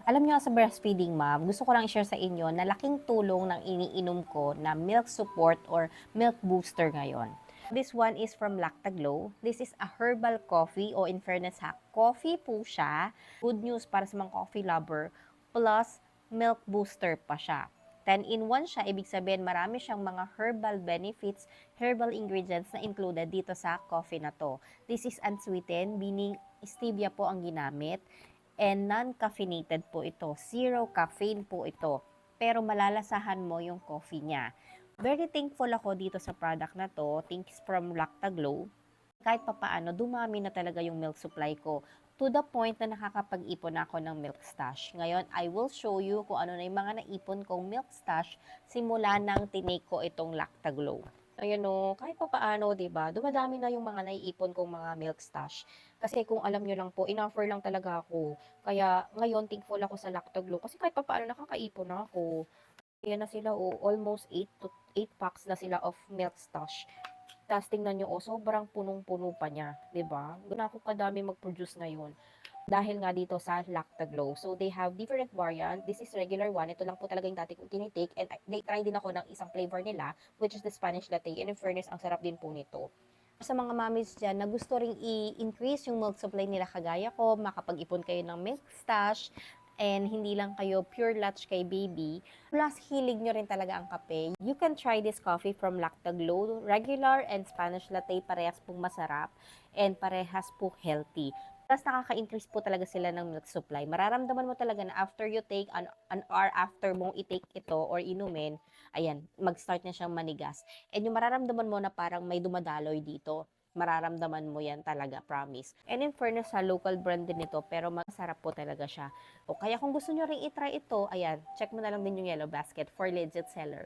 Alam niyo sa breastfeeding mom, gusto ko lang i-share sa inyo na laking tulong ng iniinom ko na milk support or milk booster ngayon. This one is from Lactaglow. This is a herbal coffee o in fairness ha, coffee po siya. Good news para sa mga coffee lover. Plus, milk booster pa siya. 10-in-1 siya, ibig sabihin marami siyang mga herbal benefits, herbal ingredients na included dito sa coffee na to. This is unsweetened, meaning stevia po ang ginamit and non-caffeinated po ito. Zero caffeine po ito. Pero malalasahan mo yung coffee niya. Very thankful ako dito sa product na to. Thanks from Lactaglow. Kahit papaano, dumami na talaga yung milk supply ko. To the point na nakakapag-ipon ako ng milk stash. Ngayon, I will show you kung ano na yung mga naipon kong milk stash simula nang tinake ko itong Lactaglow. Ayun o, kahit papaano, diba, dumadami na yung mga naiipon kong mga milk stash. Kasi kung alam nyo lang po, in-offer lang talaga ako. Kaya ngayon, thankful ako sa Lactoglow. Kasi kahit papaano nakakaipon na ako. Ayan na sila, oh, almost 8 packs na sila of milk stash. Tapos tingnan nyo, oh, sobrang punong-puno pa niya. Diba? Guna ako kadami mag-produce ngayon. Dahil nga dito sa Lactoglow. So, they have different variant. This is regular one. Ito lang po talaga yung dati kong tinitake. And they try din ako ng isang flavor nila, which is the Spanish latte. And in fairness, ang sarap din po nito. Sa mga mommies dyan na gusto ring i-increase yung milk supply nila kagaya ko, makapag-ipon kayo ng milk stash, and hindi lang kayo pure latch kay baby, plus hilig nyo rin talaga ang kape, you can try this coffee from Lactoglow. Regular and Spanish latte, parehas pong masarap, and parehas po healthy. Plus, nakaka-increase po talaga sila ng milk supply. Mararamdaman mo talaga na after you take, an hour after mong i-take ito or inumin, ayan, mag-start na siyang manigas. And yung mararamdaman mo na parang may dumadaloy dito, mararamdaman mo yan talaga, promise. And in fairness sa local brand din ito, pero masarap po talaga siya. O kaya kung gusto nyo rin i-try ito, ayan, check mo na lang din yung Yellow Basket for legit seller.